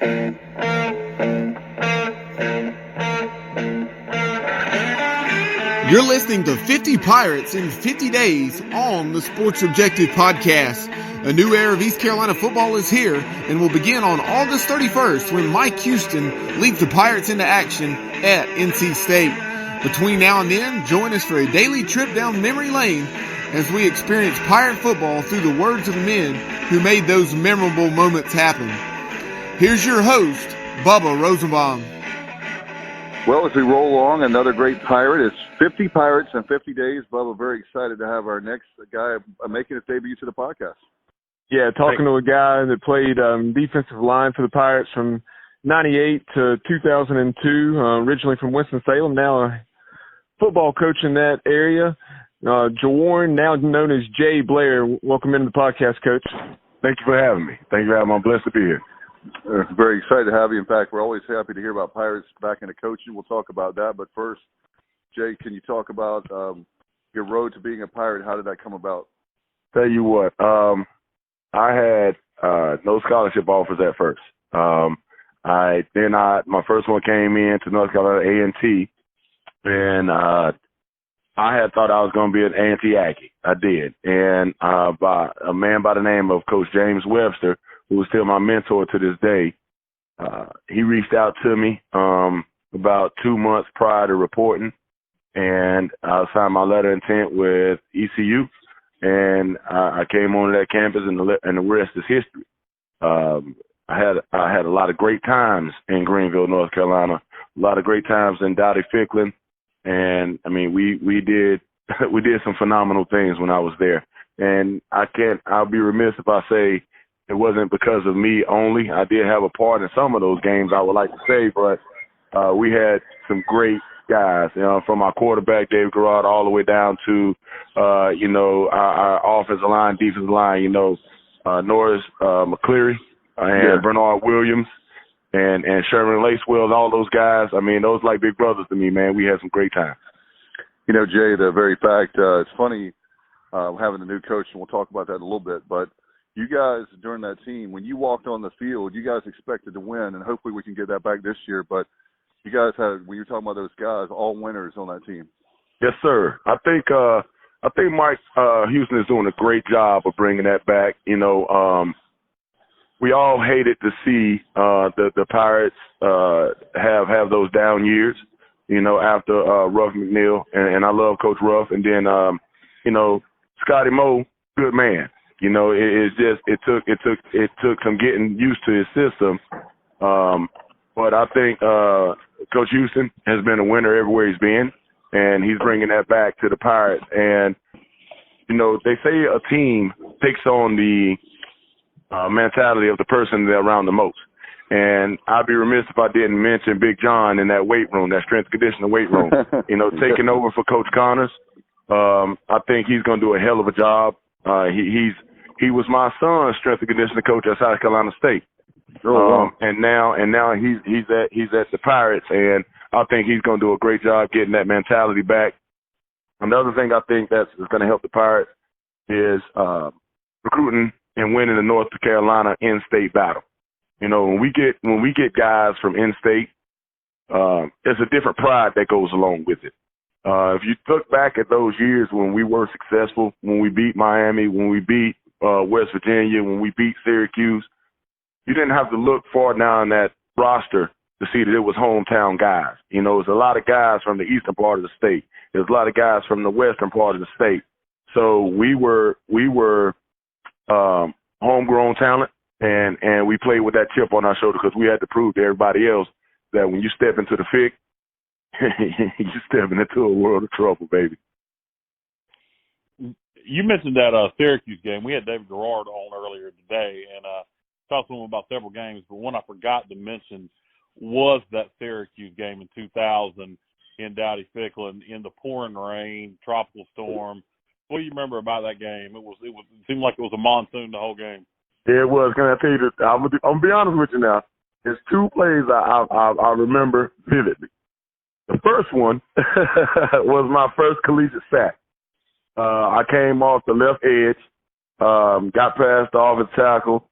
You're listening to 50 Pirates in 50 Days on the Sports Objective Podcast. A new era of East Carolina football is here and will begin on August 31st when Mike Houston leads the Pirates into action at NC State. Between now and then, join us for a daily trip down memory lane as we experience Pirate football through the words of the men who made those memorable moments happen. Here's your host, Bubba Rosenbaum. Well, as we roll along, another great Pirate. It's 50 Pirates in 50 days. Bubba, very excited to have our next guy making his debut to the podcast. Yeah, talking to a guy that played defensive line for the Pirates from 98 to 2002, originally from Winston-Salem, now a football coach in that area. Jaworn, now known as Jay Blair. Welcome into the podcast, Coach. Thank you for having me. Thank you for having me. I'm blessed to be here. Very excited to have you. In fact, we're always happy to hear about Pirates back into coaching. We'll talk about that. But first, Jay, can you talk about your road to being a Pirate? How did that come about? Tell you what, I had no scholarship offers at first. My first one came in to North Carolina A&T, and I had thought I was going to be an A&T Aggie. I did. And by a man by the name of Coach James Webster, who is still my mentor to this day, he reached out to me about 2 months prior to reporting, and I signed my letter of intent with ECU, and I came on that campus, and the rest is history. I had a lot of great times in Greenville, North Carolina, a lot of great times in Dowdy Ficklin, and I mean we did some phenomenal things when I was there, and I'll be remiss if I say it wasn't because of me only. I did have a part in some of those games, I would like to say, but we had some great guys, from our quarterback, David Garrard, all the way down to, our offensive line, defensive line, Norris McCleary and Bernard Williams and Sherman Lacewell and all those guys. I mean, those like big brothers to me, man. We had some great times. Jay, the very fact, it's funny having the new coach, and we'll talk about that in a little bit, but you guys, during that team, when you walked on the field, you guys expected to win, and hopefully we can get that back this year. But you guys had, when you're talking about those guys, all winners on that team. Yes, sir. I think Mike Houston is doing a great job of bringing that back. We all hated to see the Pirates have those down years, after Ruff McNeil, and I love Coach Ruff, and then Scotty Moe, good man. It took some getting used to his system. But I think Coach Houston has been a winner everywhere he's been, and he's bringing that back to the Pirates. And, they say a team takes on the mentality of the person they're around the most. And I'd be remiss if I didn't mention Big John in that weight room, that strength and conditioning weight room, taking over for Coach Connors. I think he's going to do a hell of a job. He was my son's strength and conditioning coach at South Carolina State. And now he's at the Pirates, and I think he's going to do a great job getting that mentality back. Another thing I think that's going to help the Pirates is recruiting and winning the North Carolina in-state battle. When we get guys from in-state, there's a different pride that goes along with it. If you look back at those years when we were successful, when we beat Miami, when we beat West Virginia, when we beat Syracuse, you didn't have to look far down that roster to see that it was hometown guys. It was a lot of guys from the eastern part of the state. There was a lot of guys from the western part of the state. So we were homegrown talent, and we played with that chip on our shoulder because we had to prove to everybody else that when you step into the FIC, you're stepping into a world of trouble, baby. You mentioned that Syracuse game. We had David Garrard on earlier today, and talked to him about several games, but one I forgot to mention was that Syracuse game in 2000 in Dowdy Ficklin in the pouring rain, tropical storm. What do you remember about that game? It seemed like it was a monsoon the whole game. Yeah, it was. Can I tell you this? I'm gonna be honest with you now. There's two plays I remember vividly. The first one was my first collegiate sack. I came off the left edge, got past the offensive tackle.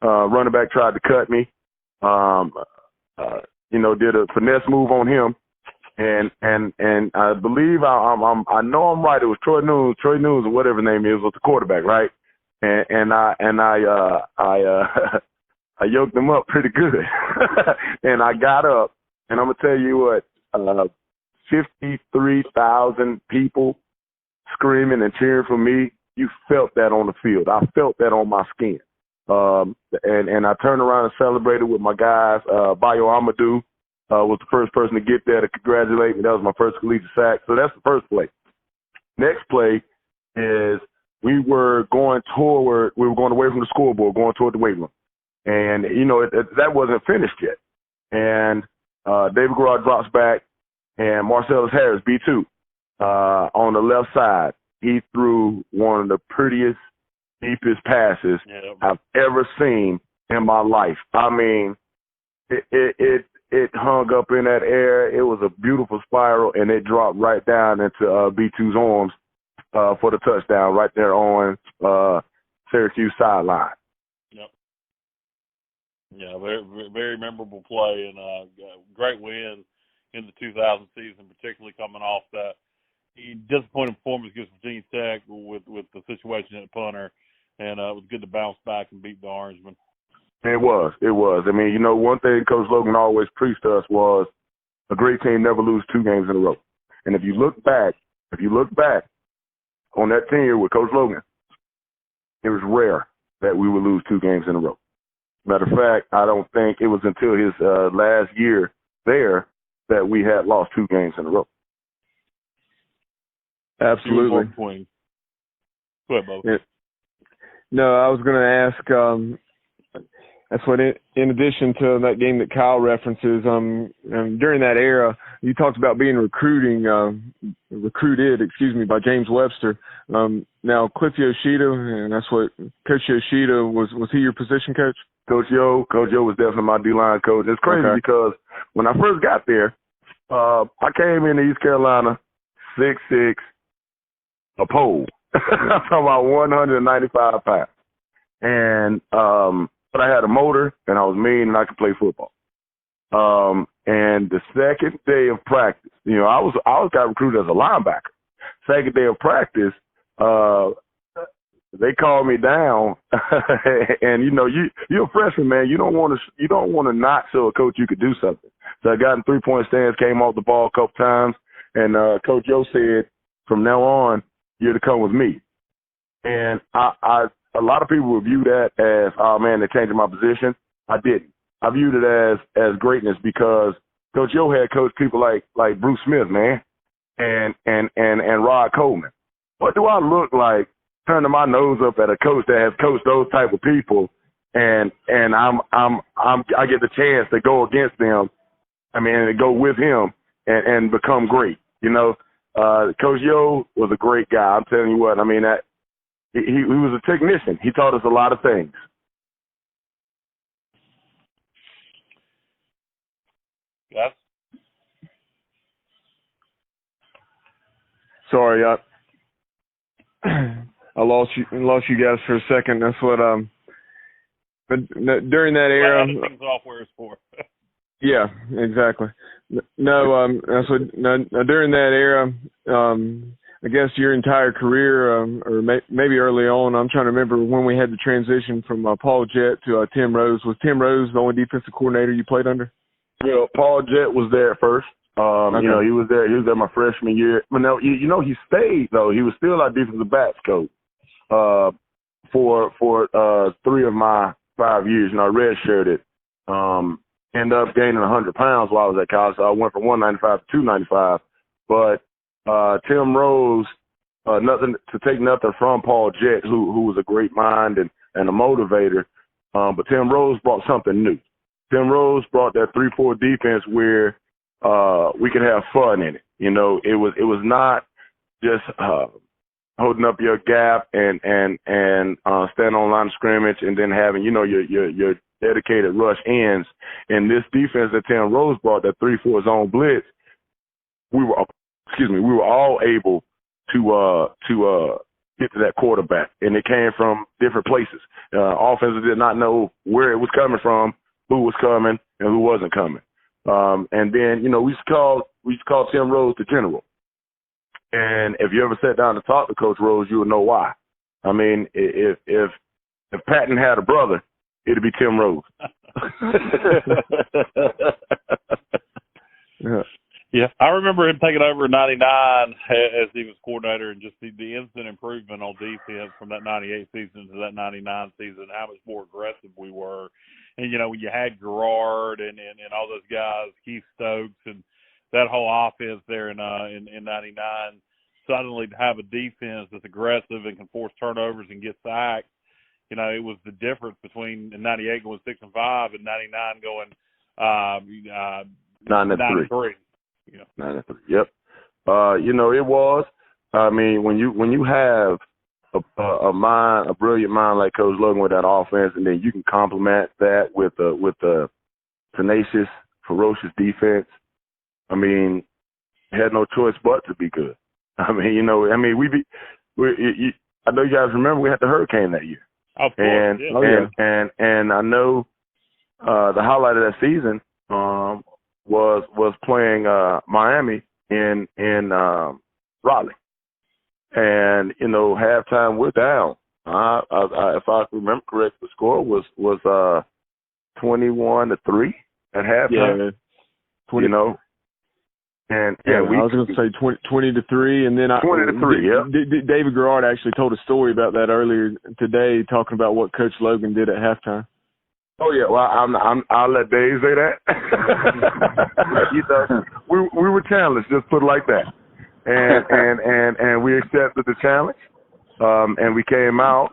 Running back tried to cut me. did a finesse move on him. And I believe I know I'm right. It was Troy Nunes or whatever his name is, was the quarterback, right? And I I yoked him up pretty good. And I got up, and I'm gonna tell you what, 53,000 people screaming and cheering for me. You felt that on the field. I felt that on my skin. And I turned around and celebrated with my guys. Bayo Amadou was the first person to get there to congratulate me. That was my first collegiate sack. So that's the first play. Next play is we were going away from the scoreboard, going toward the weight room. And, that wasn't finished yet. And David Garrard drops back, and Marcellus Harris, B2, on the left side, he threw one of the prettiest, deepest passes I've ever seen in my life. I mean, it hung up in that air. It was a beautiful spiral, and it dropped right down into B2's arms for the touchdown right there on Syracuse sideline. Yep. Yeah, very, very memorable play, and great win in the 2000 season, particularly coming off that disappointing performance against Virginia Tech with the situation at punter, and it was good to bounce back and beat the Orangemen. It was. I mean, one thing Coach Logan always preached to us was a great team never lose 2 games in a row. And if you look back on that tenure with Coach Logan, it was rare that we would lose 2 games in a row. Matter of fact, I don't think it was until his last year there that we had lost 2 games in a row. Absolutely. Go ahead, Bo. Yeah. No, I was going to ask, that's what, in addition to that game that Kyle references, during that era, you talked about being recruited, by James Webster. Now, Cliff Yoshida, and that's what Coach Yoshida was he your position coach? Coach Yo was definitely my D-line coach. It's crazy because when I first got there, I came into East Carolina 6'6", a pole. I'm talking about 195 pounds. And but I had a motor, and I was mean, and I could play football. And the second day of practice, I got recruited as a linebacker. Second day of practice, they called me down, and you're a freshman, man. You don't want to not show a coach you could do something. So I got in 3-point stands, came off the ball a couple times, and Coach Yo said, from now on, you're to come with me. And a lot of people would view that as, oh man, they're changing my position. I didn't. I viewed it as greatness because Coach Yo had coached people like Bruce Smith, man, and Rod Coleman. What do I look like turning my nose up at a coach that has coached those type of people, and I get the chance to go against them, to go with him and become great. Coach Yo was a great guy. I'm telling you what. He was a technician. He taught us a lot of things. Yes. Sorry, I lost you guys for a second. That's what but during that era, software is for. Yeah, exactly. No, that's what. No, during that era, I guess your entire career, or maybe early on, I'm trying to remember when we had the transition from Paul Jett to Tim Rose. Was Tim Rose the only defensive coordinator you played under? Paul Jett was there at first. Okay. He was there. He was there my freshman year. But no, he stayed though. He was still our defensive backs coach for 3 of my 5 years. I redshirted. Ended up gaining 100 pounds while I was at college. So I went from 195 to 295. But Tim Rose, nothing from Paul Jett, who was a great mind and a motivator. But Tim Rose brought something new. Tim Rose brought that 3-4 defense where we could have fun in it. It was not just holding up your gap and standing on line of scrimmage and then having your dedicated rush ends. And this defense that Tim Rose brought, that 3-4 zone blitz, we were all able to get to that quarterback, and it came from different places. Offenses did not know where it was coming from, who was coming and who wasn't coming. And then, we used to call Tim Rose the general. And if you ever sat down to talk to Coach Rose, you would know why. I mean, if Patton had a brother, it'd be Tim Rose. Yeah, I remember him taking over in '99 as he was coordinator, and just the instant improvement on defense from that '98 season to that '99 season, how much more aggressive we were. And, when you had Gerard and all those guys, Keith Stokes, and that whole offense there in '99, suddenly to have a defense that's aggressive and can force turnovers and get sacks, it was the difference between in '98 going 6-5 and '99 going 9-3. 9-3. Yep. It was. I mean, when you have a brilliant mind like Coach Logan with that offense, and then you can complement that with a tenacious, ferocious defense. I mean, had no choice but to be good. I mean, I know you guys remember we had the hurricane that year. Of course, and I know the highlight of that season was playing Miami in Raleigh, and halftime we're down. If I remember correct, the score was 21-3 at halftime. Yeah. And I was going to say 20-3, and then 20-3. Yeah. David Gerard actually told a story about that earlier today, talking about what Coach Logan did at halftime. Oh yeah, well I'll let Dave say that. We were challenged, just put it like that, and we accepted the challenge, and we came out.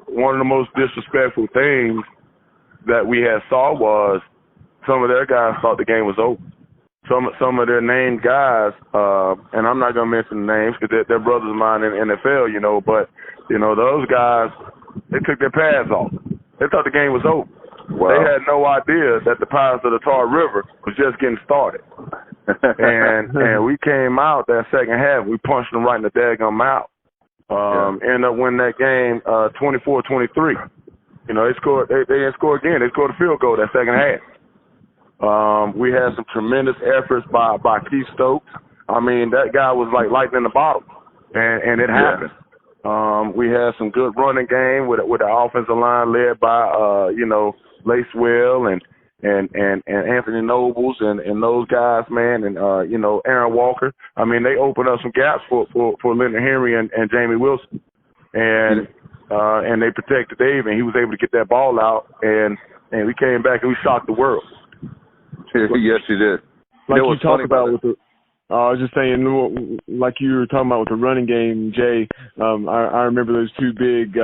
One of the most disrespectful things that we had saw was some of their guys thought the game was over. Some of their named guys, and I'm not gonna mention the names because they're brothers of mine in the NFL, but those guys, they took their pads off. They thought the game was over. Wow. They had no idea that the Pirates of the Tar River was just getting started. and we came out that second half. We punched them right in the daggum mouth. Ended up winning that game 24-23. They scored. They didn't score again. They scored a field goal that second half. We had some tremendous efforts by Keith Stokes. I mean, that guy was like lightning in the bottle, and it happened. We had some good running game with the offensive line led by Lacewell and Anthony Nobles and those guys, man, and Aaron Walker. I mean, they opened up some gaps for Leonard Henry and Jamie Wilson, and they protected Dave, and he was able to get that ball out, and we came back and we shocked the world. Yes, he did. Like you talked about with the, I was just saying, like you were talking about with the running game, Jay. I remember those two big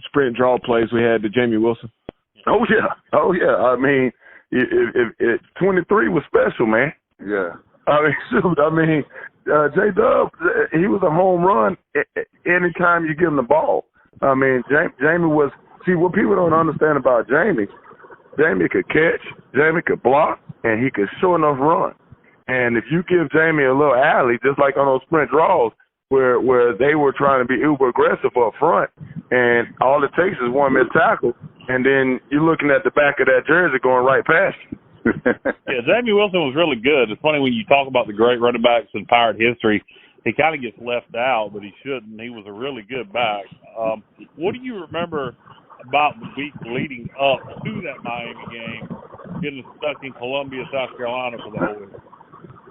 sprint draw plays we had to Jamie Wilson. Oh yeah. I mean, if 23 was special, man. Yeah. I mean, shoot. I mean, J-Dub, he was a home run anytime you give him the ball. I mean, Jamie was. See, what people don't understand about Jamie could catch, Jamie could block, and he could sure enough run. And if you give Jamie a little alley, just like on those sprint draws, where they were trying to be uber aggressive up front, and all it takes is one missed tackle, and then you're looking at the back of that jersey going right past you. Yeah, Jamie Wilson was really good. It's funny when you talk about the great running backs in Pirate history, he kind of gets left out, but he shouldn't. He was a really good back. What do you remember about the week leading up to that Miami game, getting stuck in Columbia, South Carolina for the whole week?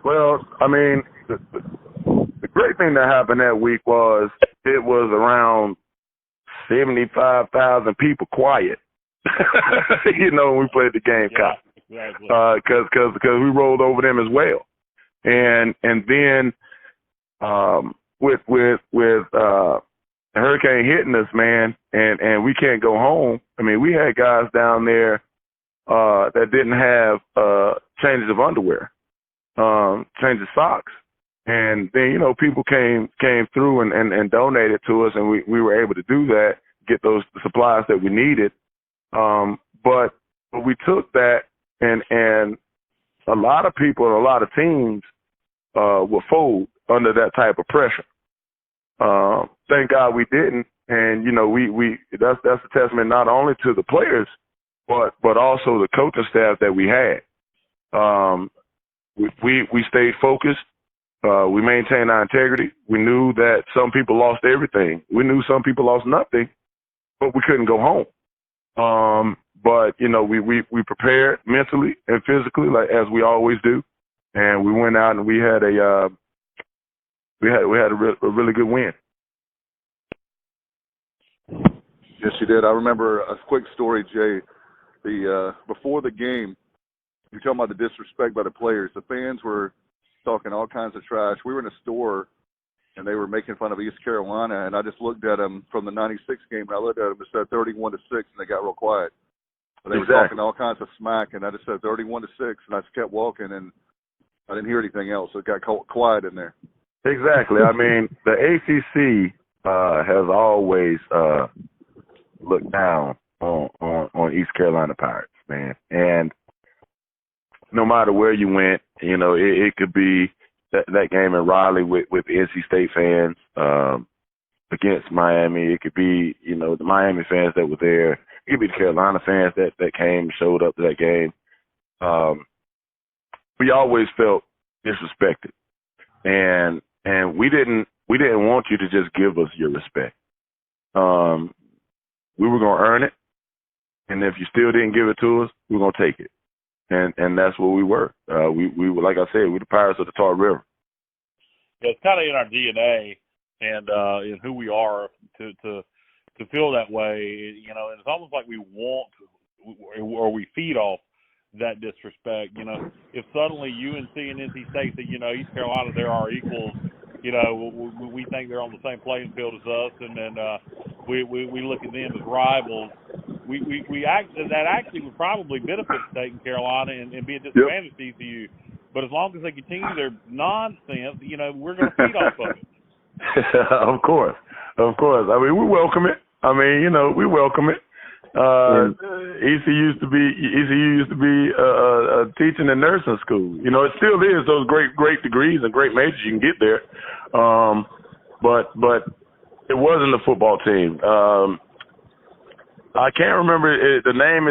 Well, I mean, the great thing that happened that week was it was around 75,000 people quiet. When we played the Gamecock, because we rolled over them as well, and then with hurricane hitting us, man, and we can't go home. I mean, we had guys down there that didn't have changes of underwear, changes of socks, and then people came through and donated to us, and we were able to do that, get those supplies that we needed. But we took that, and a lot of people and a lot of teams will fold under that type of pressure. Thank God we didn't, and we that's a testament not only to the players but also the coaching staff that we had. We stayed focused. We maintained our integrity. We knew that some people lost everything. We knew some people lost nothing, but we couldn't go home. But we prepared mentally and physically, like as we always do, and we went out and we had a really good win. Yes, you did. I remember a quick story, Jay. Before the game, you're talking about the disrespect by the players. The fans were talking all kinds of trash. We were in a store, and they were making fun of East Carolina, and I just looked at them from the 96 game, and I looked at them and said 31-6, and they got real quiet. But they were talking all kinds of smack, and I just said 31-6, and I just kept walking, and I didn't hear anything else. So it got quiet in there. Exactly. I mean, the ACC has always looked down on East Carolina Pirates, man. And no matter where you went, it could be that game in Raleigh with NC State fans against Miami. It could be, the Miami fans that were there. It could be the Carolina fans that came and showed up to that game. We always felt disrespected, and we didn't want you to just give us your respect. We were gonna earn it, and if you still didn't give it to us, we were gonna take it, and that's what we were. We were, like I said, we're the Pirates of the Tar River. Yeah, it's kind of in our DNA and in who we are to feel that way, and it's almost like we want or we feed off that disrespect. If suddenly UNC and NC State say, East Carolina, they're our equals, we think they're on the same playing field as us, and then we look at them as rivals. That actually would probably benefit State and Carolina and be a disadvantage to ECU. But as long as they continue their nonsense, we're going to feed off of it. Of course. I mean, we welcome it. We welcome it. ECU used to be a teaching and nursing school. It still is those great degrees and great majors you can get there. But it wasn't a football team. I can't remember the name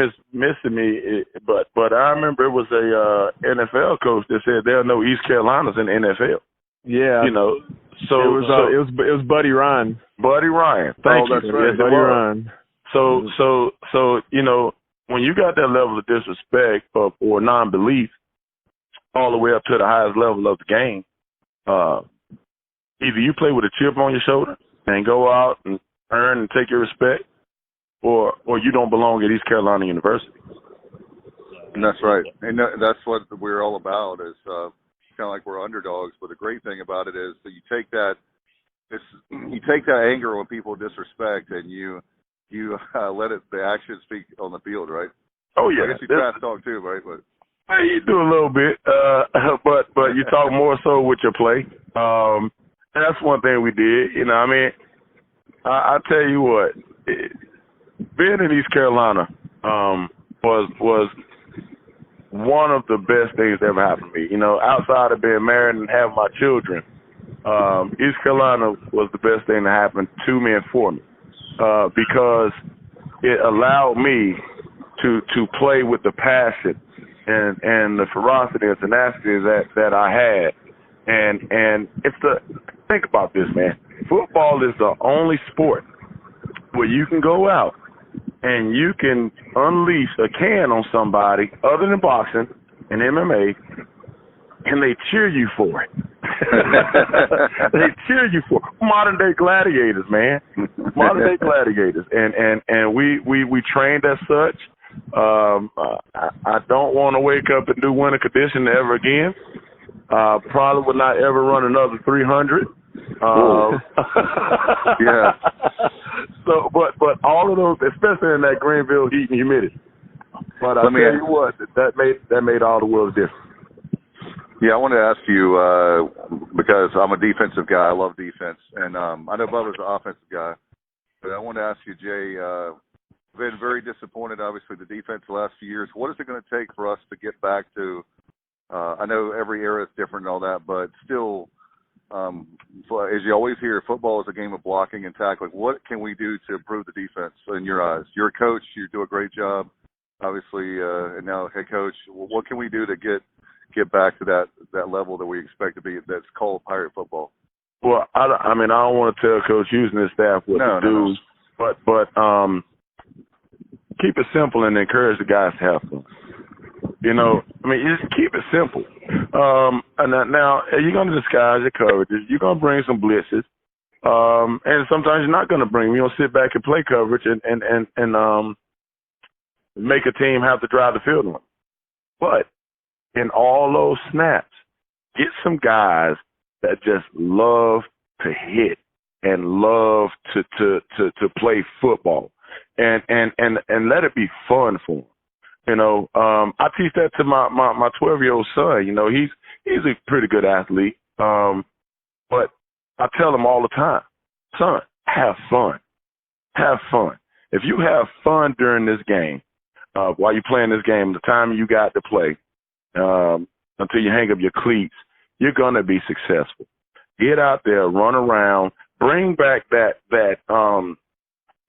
is missing me. But I remember it was a NFL coach that said there are no East Carolinas in the NFL. Yeah. So it was Buddy Ryan. Buddy Ryan. Thank you. That's right. Yes, Buddy Ryan. So when you got that level of disrespect or non-belief all the way up to the highest level of the game, either you play with a chip on your shoulder and go out and earn and take your respect, or you don't belong at East Carolina University. And that's right. And that's what we're all about is kind of like we're underdogs. But the great thing about it is that you take that anger when people disrespect and you let the action speak on the field, right? Oh yeah. I guess you trash talk too, right? But you do a little bit, but you talk more so with your play. And that's one thing we did. I tell you what, being in East Carolina was one of the best things that ever happened to me. Outside of being married and having my children, East Carolina was the best thing that happened to me and for me, because it allowed me to play with the passion and the ferocity and tenacity that I had. And think about this, man. Football is the only sport where you can go out and you can unleash a can on somebody other than boxing and MMA, and they cheer you for it. They cheer you for it. Modern day gladiators, man. Modern day gladiators. And we trained as such. I don't want to wake up and do winter conditioning ever again. Probably would not ever run another 300. Yeah. So, but all of those, especially in that Greenville heat and humidity. But I tell you what, that made all the world different. Yeah, I want to ask you because I'm a defensive guy. I love defense, and I know Bubba's an offensive guy. But I want to ask you, Jay. Been very disappointed, obviously, the defense the last few years. What is it going to take for us to get back to? I know every era is different and all that, but still, as you always hear, football is a game of blocking and tackling. What can we do to improve the defense in your eyes? You're a coach. You do a great job, obviously, and now head coach. What can we do to get back to that level that we expect to be? That's called Pirate football. Well, I mean, I don't want to tell Coach Hughes and his staff what to do, but keep it simple and encourage the guys to have fun. You know, I mean, just keep it simple. And now, you're going to disguise your coverages. You're going to bring some blitzes. And sometimes you're not going to bring them. You're going to sit back and play coverage and make a team have to drive the field on. But in all those snaps, get some guys that just love to hit and love to play football and let it be fun for them. You know, I teach that to my 12-year-old son. You know, he's a pretty good athlete. But I tell him all the time, son, have fun. Have fun. If you have fun during this game, while you're playing this game, the time you got to play, until you hang up your cleats, you're going to be successful. Get out there, run around, bring back that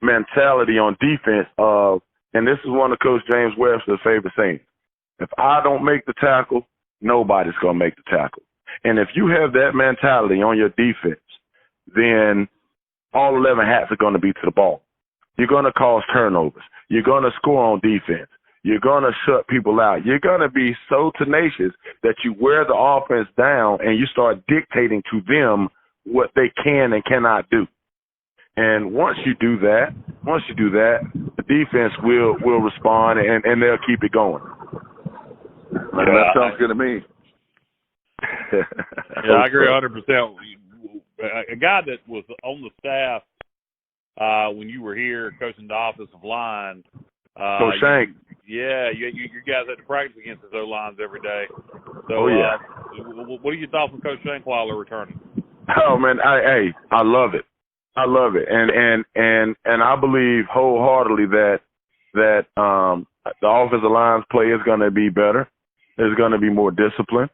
mentality on defense of, and this is one of Coach James Webster's favorite sayings, if I don't make the tackle, nobody's going to make the tackle. And if you have that mentality on your defense, then all 11 hats are going to be to the ball. You're going to cause turnovers. You're going to score on defense. You're going to shut people out. You're going to be so tenacious that you wear the offense down and you start dictating to them what they can and cannot do. And once you do that, the defense will respond and they'll keep it going. That sounds good to me. Yeah, I agree 100%. A guy that was on the staff when you were here coaching the offensive line, Coach Shank. Yeah, you guys had to practice against his O-lines every day. So, what are your thoughts on Coach Shankwiler returning? Oh man, I love it. I love it, and I believe wholeheartedly that the offensive line's play is going to be better. There's going to be more discipline.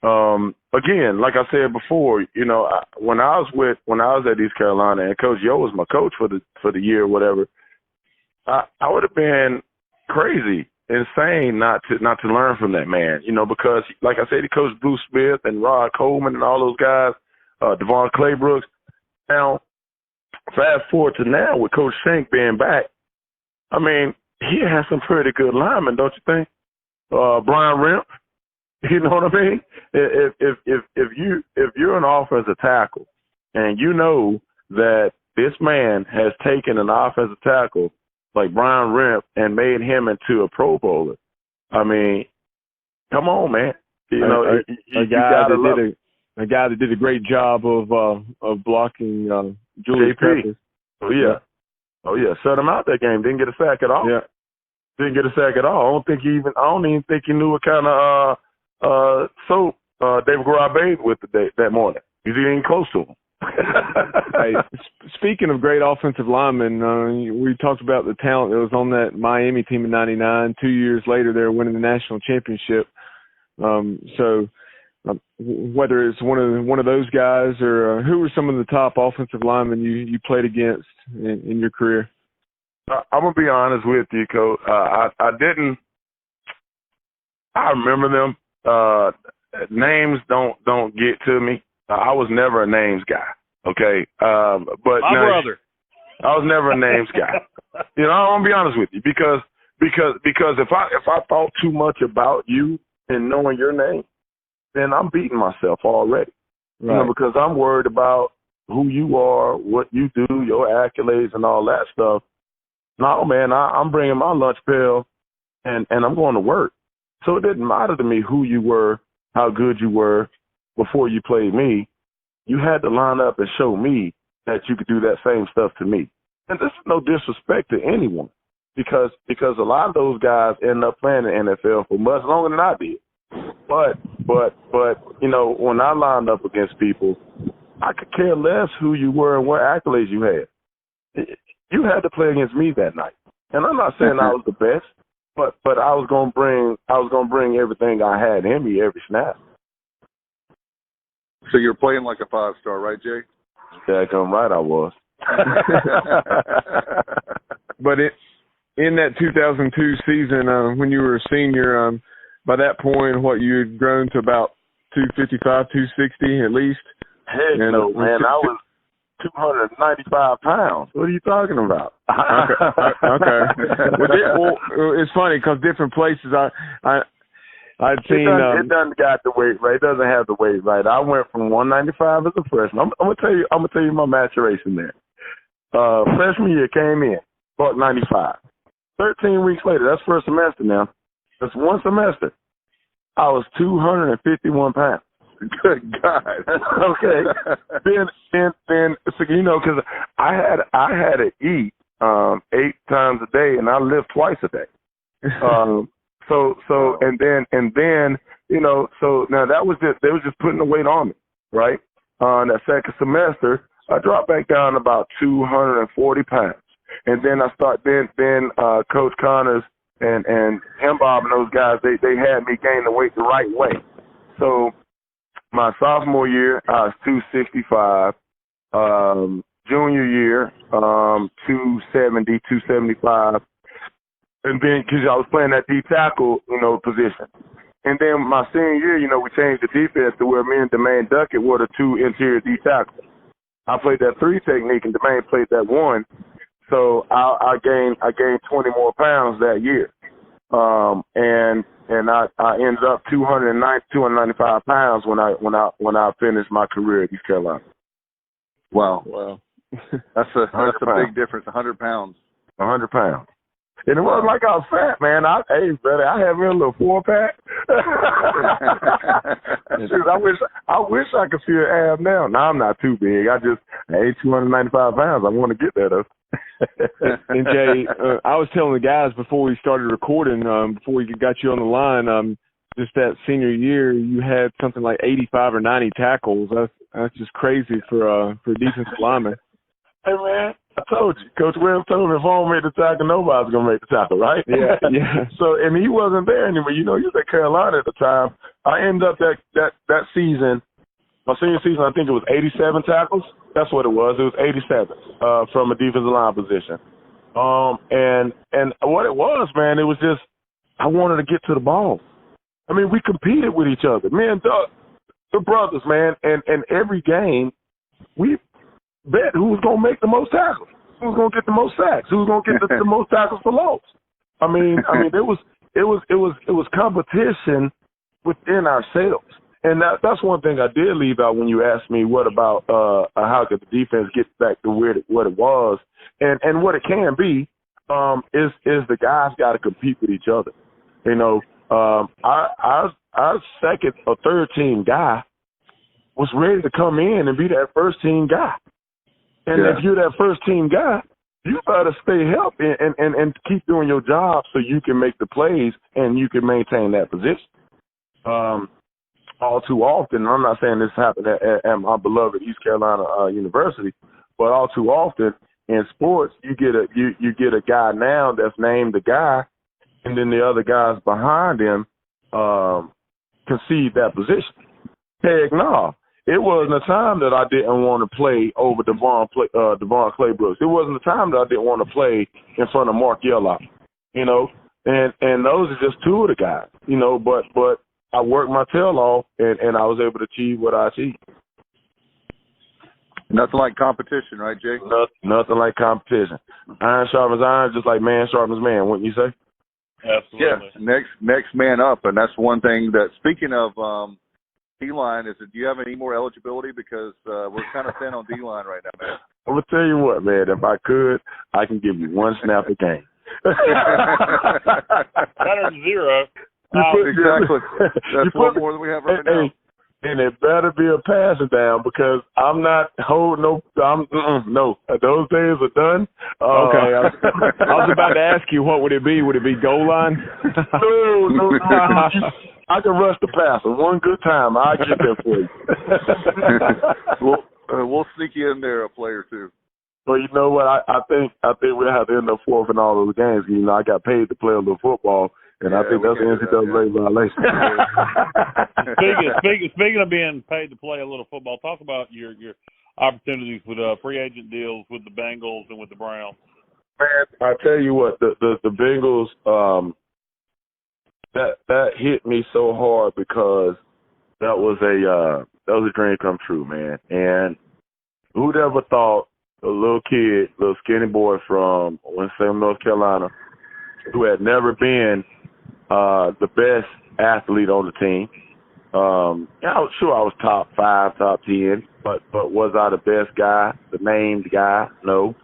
Again, like I said before, you know, when I was at East Carolina and Coach Yo was my coach for the year or whatever, I would have been crazy, insane not to learn from that man, you know, because like I said, he coached Bruce Smith and Rod Coleman and all those guys, Devon Claybrooks. Now, fast forward to now with Coach Shank being back, I mean, he has some pretty good linemen, don't you think? Brian Remp, you know what I mean? If you're an offensive tackle and you know that this man has taken an offensive tackle like Brian Remp and made him into a Pro Bowler, I mean, come on, man. You know, a guy that did a great job of blocking Julius Peppers. Oh yeah, shut him out that game. Didn't get a sack at all. Yeah, didn't get a sack at all. I don't even think he knew what kind of soap David Garrard bathed with that morning. He was even close to him. Hey, speaking of great offensive linemen, we talked about the talent that was on that Miami team in '99. 2 years later, they were winning the national championship. Whether it's one of those guys or who were some of the top offensive linemen you played against in your career? I'm gonna be honest with you, Coach. I didn't. I remember them. Names don't get to me. I was never a names guy. Okay, but my brother. I was never a names guy. You know, I'm gonna be honest with you because if I thought too much about you and knowing your name, then I'm beating myself already. Right. You know, because I'm worried about who you are, what you do, your accolades, and all that stuff. No, man, I'm bringing my lunch pail, and I'm going to work. So it didn't matter to me who you were, how good you were before you played me. You had to line up and show me that you could do that same stuff to me. And this is no disrespect to anyone because a lot of those guys end up playing in the NFL for much longer than I did. But you know, when I lined up against people, I could care less who you were and what accolades you had. You had to play against me that night. And I'm not saying I was the best, but I was gonna bring everything I had in me every snap. So you're playing like a 5-star, right, Jay? Daggone right I was. But in that 2002 season, when you were a senior, by that point, you had grown to about 255, 260 at least? Heck no, man. I was 295 pounds. What are you talking about? Okay. Well, it's funny because different places I'd seen. It doesn't got the weight right. It doesn't have the weight right. I went from 195 as a freshman. I'm gonna tell you my maturation there. Freshman year came in, buck 95. 13 weeks later, that's first semester now. That's one semester. I was 251 pounds. Good God. Okay. Then, so, you know, because I had to eat 8 times a day, and I lived twice a day. And then, you know, so now they was just putting the weight on me, right? That second semester, I dropped back down about 240 pounds, and then Coach Connors and him, Bob, and those guys, they had me gain the weight the right way. So my sophomore year, I was 265. Junior year, 270, 275. And then, because I was playing that D tackle, you know, position. And then my senior year, you know, we changed the defense to where me and Demaine Duckett were the 2 interior D tackles. I played that 3 technique, and Demaine played that 1. So I gained 20 more pounds that year. And I ended up 295 pounds when I finished my career at East Carolina. Wow. That's a big difference. 100 pounds. 100 pounds. And it wasn't like I was fat, man. Hey, brother, I had me a little 4-pack. Shoot, I wish I could see an ab now. No, I'm not too big. I 295 pounds. I want to get there, though. And Jay, I was telling the guys before we started recording, before we got you on the line, just that senior year, you had something like 85 or 90 tackles. That's just crazy for a defensive lineman. Hey, man, I told you. Coach Williams told me if I don't make the tackle, nobody's going to make the tackle, right? Yeah. So, and he wasn't there anymore. You know, he was at Carolina at the time. I ended up that season, my senior season, I think it was 87 tackles. That's what it was. It was 87 from a defensive line position. And what it was, man, it was just I wanted to get to the ball. I mean, we competed with each other. Me and Doug, the brothers, man, and every game we bet who was going to make the most tackles, who was going to get the most sacks, who was going to get the most tackles for loss. I mean, it was competition within ourselves. And that's one thing I did leave out when you asked me what about how could the defense get back to what it was, and what it can be is the guys got to compete with each other. You know, our second or third team guy was ready to come in and be that first team guy. And if you're that first team guy, you better stay healthy and keep doing your job so you can make the plays and you can maintain that position. All too often, and I'm not saying this happened at my beloved East Carolina University, but all too often in sports, you get a guy now that's named the guy, and then the other guys behind him concede that position. Heck no. It wasn't a time that I didn't want to play over Devon Claybrooks. It wasn't a time that I didn't want to play in front of Mark Yellow, you know. And those are just 2 of the guys, you know. But I worked my tail off, and I was able to achieve what I achieved. Nothing like competition, right, Jake? Nothing like competition. Iron sharpens iron, just like man sharpens man, wouldn't you say? Absolutely. Yeah, next man up, and that's one thing that, speaking of D-line, do you have any more eligibility? Because we're kind of thin on D-line right now, man. I'm going to tell you what, man, if I could, I can give you 1 snap a game. Better than 0. Exactly. That's one more than we have right now. And it better be a passing down because I'm not holding no. Those days are done. Okay, I was about to ask you, what would it be? Would it be goal line? No. I can rush the passer one good time. I'll get there for you. We'll sneak you in there, a player too. But you know what? I think we'll have to end up forfeiting all those games. You know, I got paid to play a little football, And I think that's an NCAA violation. Speaking of being paid to play a little football, talk about your opportunities with free agent deals with the Bengals and with the Browns. Man, I tell you what, the Bengals, that hit me so hard because that was a dream come true, man. And who'd ever thought a little kid, little skinny boy from Winston-Salem, North Carolina, who had never been the best athlete on the team. I was sure I was top 5, top 10, but was I the best guy, the named guy? No.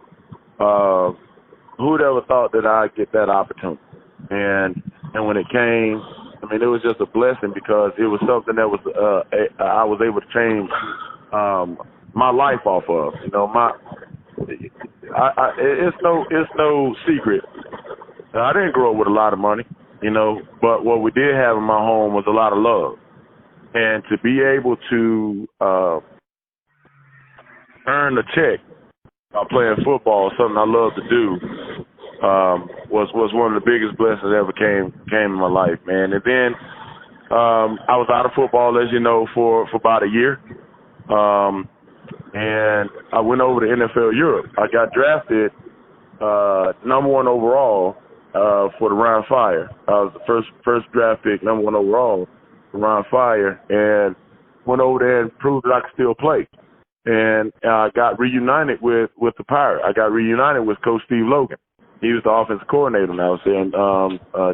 Who'd ever thought that I'd get that opportunity? And when it came, I mean, it was just a blessing because it was something that was I was able to change my life off of. You know, it's no secret. I didn't grow up with a lot of money, you know, but what we did have in my home was a lot of love. And to be able to earn a check by playing football, something I love to do, was one of the biggest blessings that ever came in my life, man. And then I was out of football, as you know, for about a year. And I went over to NFL Europe. I got drafted number 1 overall for the Ryan Fire. I was the first draft pick, number 1 overall for Ryan Fire, and went over there and proved that I could still play. And I got reunited with the Pirate. I got reunited with Coach Steve Logan. He was the offensive coordinator now. And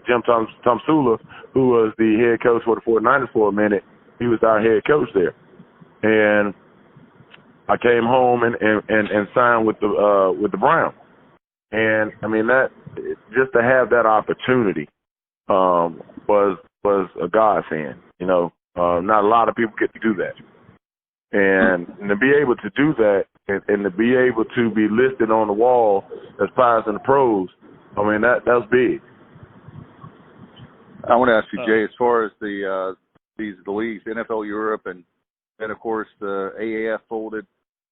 Jim Tomsula, who was the head coach for the 49ers for a minute, he was our head coach there. And I came home and signed with the Browns. And I mean, that just to have that opportunity was a godsend. You know, not a lot of people get to do that. And to be able to do that and to be able to be listed on the wall as Pirates in the pros, I mean, that's big. I want to ask you, Jay, as far as the leagues, NFL Europe, and of course the AAF folded,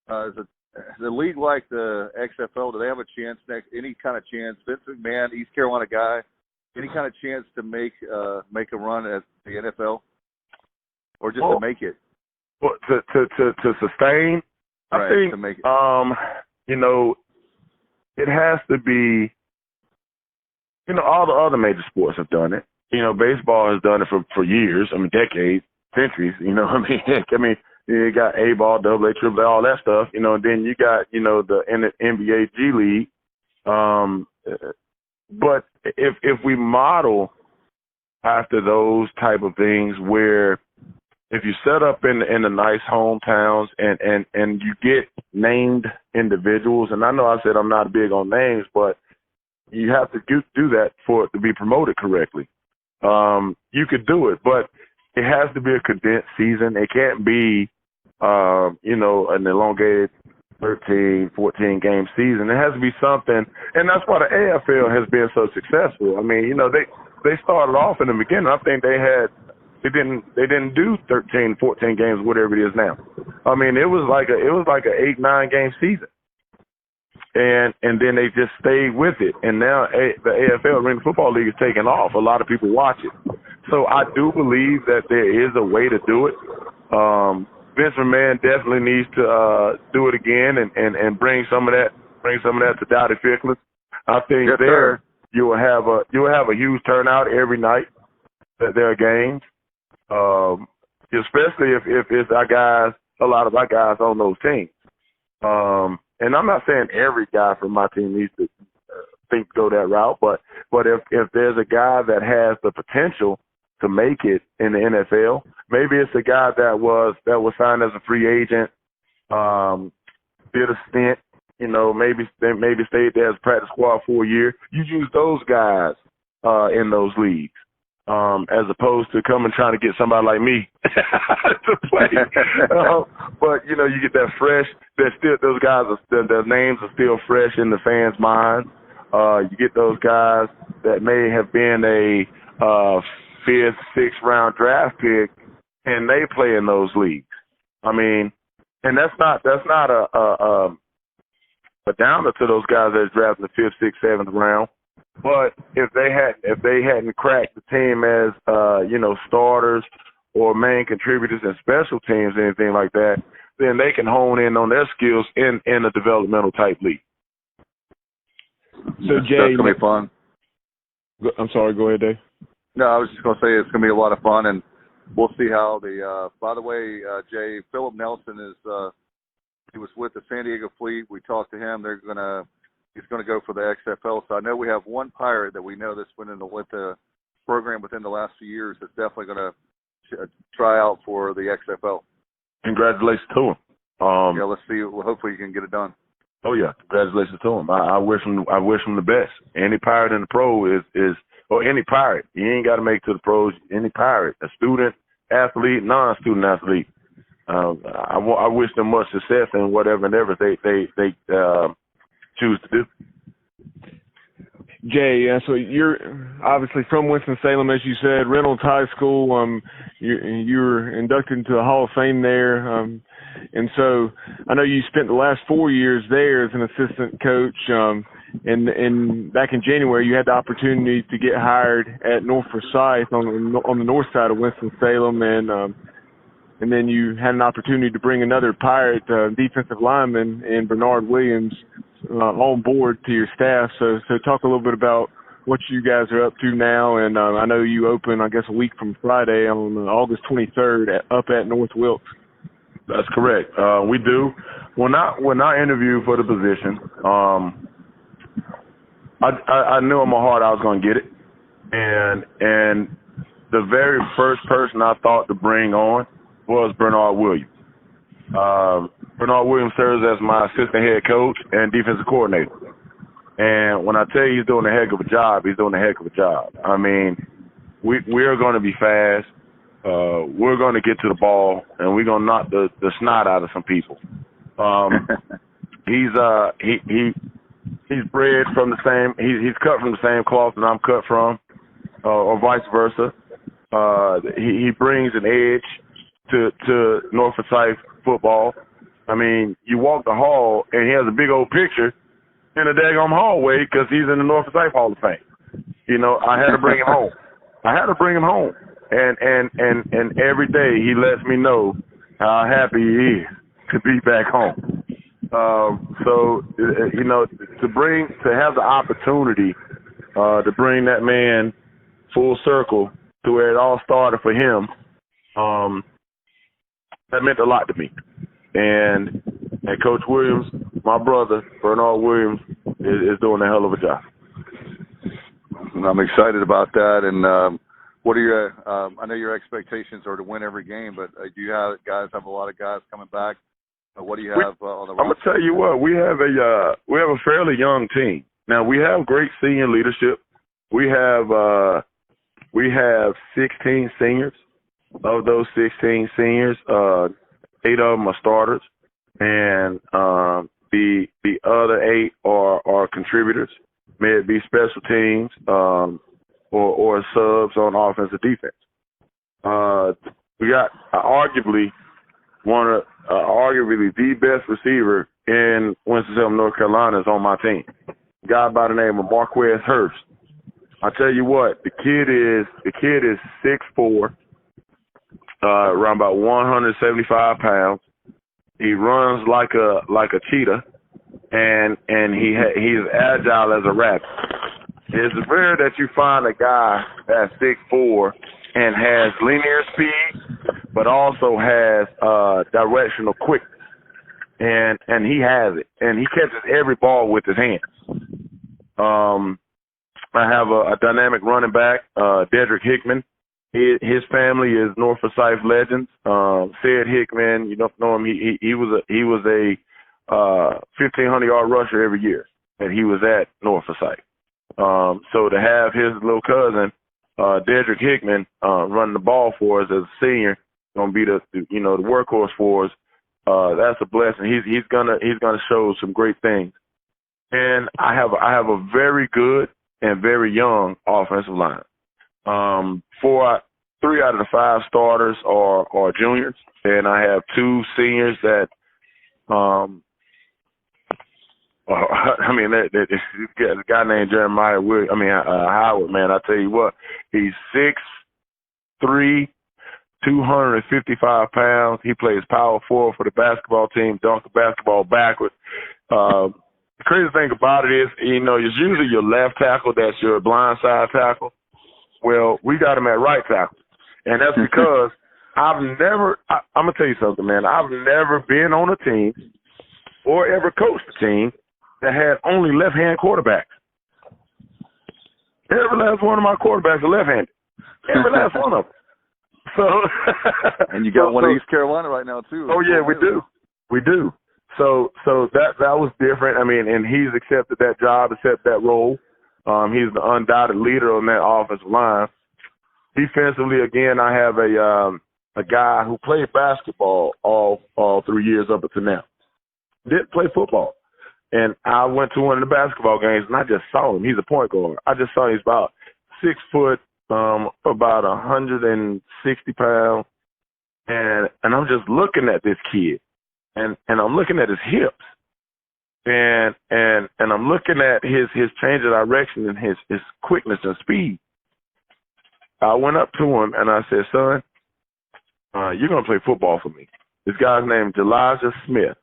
is a league like the XFL, do they have a chance any kind of chance, Vince McMahon, East Carolina guy, any kind of chance to make a run at the NFL, or just to make it? Well, to sustain, I think, to make it. You know, it has to be, you know, all the other major sports have done it. You know, baseball has done it for years, I mean, decades, centuries, you know, I mean, heck, I mean, you got A-ball, AA, AAA, all that stuff, you know, and then you got, you know, the NBA G League. But if we model after those type of things where if you set up in the nice hometowns and you get named individuals, and I know I said I'm not big on names, but you have to do that for it to be promoted correctly. You could do it, but it has to be a condensed season. It can't be, you know, an elongated 13, 14 game season. It has to be something, and that's why the AFL has been so successful. I mean, you know, they started off in the beginning. I think they didn't do 13, 14 games, whatever it is now. I mean, it was like a 8, 9 game season. And then they just stayed with it. And now the AFL, Arena Football League, is taking off. A lot of people watch it. So I do believe that there is a way to do it. Vince McMahon definitely needs to do it again and bring some of that to Dowdy Ficklen. I think you will have a huge turnout every night that there are games. Especially if it's a lot of our guys on those teams. And I'm not saying every guy from my team needs to go that route, but if there's a guy that has the potential to make it in the NFL, maybe it's a guy that was signed as a free agent, did a stint, you know, maybe stayed there as a practice squad for a year. You use those guys in those leagues. As opposed to coming trying to get somebody like me to play. But, you know, you get that fresh, those guys, their names are still fresh in the fans' minds. You get those guys that may have been a 5th, 6th round draft pick, and they play in those leagues. I mean, and that's not a downer to those guys that's drafted in the 5th, 6th, 7th round. But if they hadn't cracked the team as starters or main contributors in special teams, anything like that, then they can hone in on their skills in a developmental type league. So Jay, that's gonna be fun. I'm sorry, go ahead, Dave. No, I was just gonna say it's gonna be a lot of fun, and we'll see how the. By the way, Jay, Philip Nelson is. He was with the San Diego Fleet. We talked to him. He's gonna go for the XFL. So I know we have one Pirate that we know that's been in the program within the last few years that's definitely gonna try out for the XFL. Congratulations to him. Yeah, let's see. Well, hopefully you can get it done. Oh yeah, congratulations to him. I wish him the best. Any Pirate in the pro is or any Pirate. You ain't got to make it to the pros. Any Pirate, a student athlete, non-student athlete. I wish them much success in whatever endeavor they choose to do. Jay, so you're obviously from Winston-Salem, as you said, Reynolds High School. You were inducted into the Hall of Fame there. And so I know you spent the last 4 years there as an assistant coach. And back in January, you had the opportunity to get hired at North Forsyth on the north side of Winston-Salem. And then you had an opportunity to bring another Pirate defensive lineman in Bernard Williams on board to your staff. So talk a little bit about what you guys are up to now. And I know you open, I guess, a week from Friday on August 23rd up at North Wilkes. That's correct. We do. When I interviewed for the position, I knew in my heart I was going to get it. And the very first person I thought to bring on was Bernard Williams. Bernard Williams serves as my assistant head coach and defensive coordinator. And when I tell you he's doing a heck of a job, he's doing a heck of a job. I mean, we're going to be fast. We're going to get to the ball, and we're going to knock the snot out of some people. He's bred from the same. He's cut from the same cloth that I'm cut from, or vice versa. He brings an edge to North Forsyth football. I mean, you walk the hall, and he has a big old picture in the daggone hallway because he's in the North Forsyth Hall of Fame. You know, I had to bring him home. And every day he lets me know how happy he is to be back home. So you know, to have the opportunity to bring that man full circle to where it all started for him, that meant a lot to me. And Coach Williams, my brother Bernard Williams, is doing a hell of a job. I'm excited about that. And what are your? I know your expectations are to win every game, but do you have a lot of guys coming back? What do you have on the roster? I'm gonna tell you what, we have a fairly young team. Now we have great senior leadership. We have 16 seniors. Of those 16 seniors, 8 of them are starters, and the other 8 are contributors, may it be special teams or subs on offense or defense. We got arguably the best receiver in Winston-Salem, North Carolina is on my team. A guy by the name of Marquez Hurst. I tell you what, the kid is 6'4", around about 175 pounds. He runs like a cheetah, and he's agile as a rabbit. It's rare that you find a guy that's 6'4" and has linear speed, but also has directional quickness, and he has it, and he catches every ball with his hands. I have a dynamic running back, Dedrick Hickman. His family is North Forsyth legends. Sid Hickman, you don't know him. He was a 1,500-yard rusher every year, and he was at North Forsyth. So to have his little cousin, Dedrick Hickman, running the ball for us as a senior, gonna be the workhorse for us. That's a blessing. He's gonna show some great things. And I have a very good and very young offensive line. 3 out of the 5 starters are juniors, and I have 2 seniors that I mean, a guy named Jeremiah Howard, man, I tell you what, he's 6'3", 255 pounds. He plays power forward for the basketball team, dunk the basketball backwards. The crazy thing about it is, it's usually your left tackle that's your blind side tackle. Well, we got him at right tackle. And that's because I'm going to tell you something, man. I've never been on a team or ever coached a team that had only left-hand quarterbacks. Every last one of my quarterbacks are left-handed. Every last one of them. So, and you got one in East Carolina right now too. Oh yeah, we do. So that was different. I mean, and he's accepted that job, accepted that role. He's the undoubted leader on that offensive line. Defensively, again, I have a guy who played basketball all 3 years up until now. Didn't play football, and I went to one of the basketball games and I just saw him. He's a point guard. I just saw he's about 6 foot. About 160 pounds, and I'm just looking at this kid, and I'm looking at his hips, and I'm looking at his change of direction and his quickness and speed. I went up to him and I said, "Son, you're gonna play football for me." This guy's name is Elijah Smith.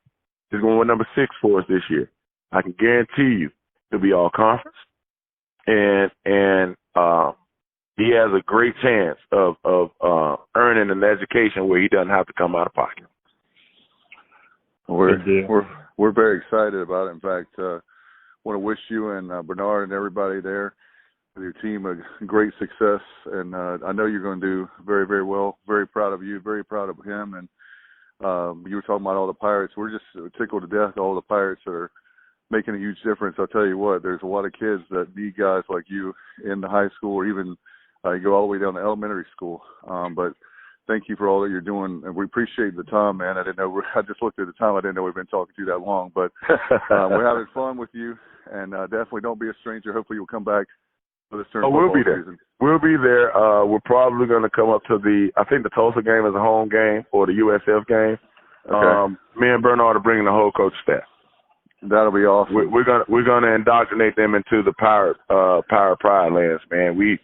He's going with number 6 for us this year. I can guarantee you he'll be all conference, and he has a great chance of earning an education where he doesn't have to come out of pocket. We're very excited about it. In fact, want to wish you and Bernard and everybody there with your team a great success. And I know you're going to do very, very well. Very proud of you. Very proud of him. And you were talking about all the Pirates. We're just tickled to death. All the Pirates are making a huge difference. I'll tell you what. There's a lot of kids that need guys like you in the high school or even. You go all the way down to elementary school. But thank you for all that you're doing. And we appreciate the time, man. I just looked at the time. I didn't know we've been talking to you that long. But we're having fun with you. And definitely don't be a stranger. Hopefully you'll come back for this turn. We'll be there. Season. We'll be there. We're probably going to come up to I think the Tulsa game is a home game or the USF game. Okay. Me and Bernard are bringing the whole coach staff. That'll be awesome. We're gonna indoctrinate them into the Pirate Pride lands, man.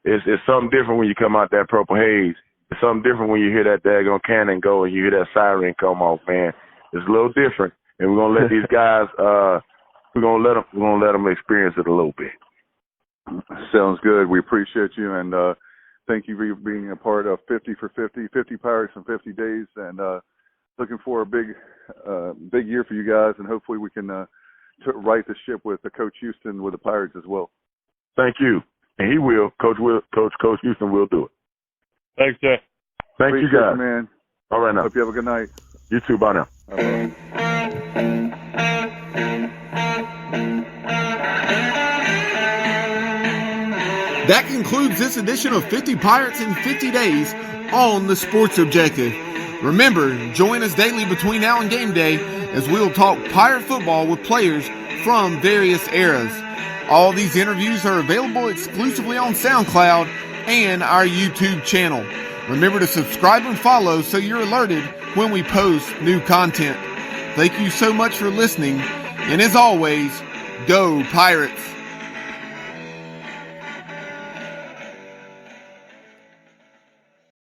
It's something different when you come out that Purple Haze. It's something different when you hear that daggone cannon go and you hear that siren come off, man. It's a little different, and we're gonna let these guys. We're gonna let them experience it a little bit. Sounds good. We appreciate you, and thank you for being a part of 50 for 50 Pirates in 50 days, and looking for a big year for you guys, and hopefully we can right the ship with Coach Houston with the Pirates as well. Thank you. And he will. Coach Houston will do it. Thanks, Jay. Thank you, guys. Man. All right, now. Hope you have a good night. You too. Bye now. That concludes this edition of 50 Pirates in 50 Days on the Sports Objective. Remember, join us daily between now and game day as we'll talk Pirate football with players from various eras. All these interviews are available exclusively on SoundCloud and our YouTube channel. Remember to subscribe and follow so you're alerted when we post new content. Thank you so much for listening, and as always, go Pirates!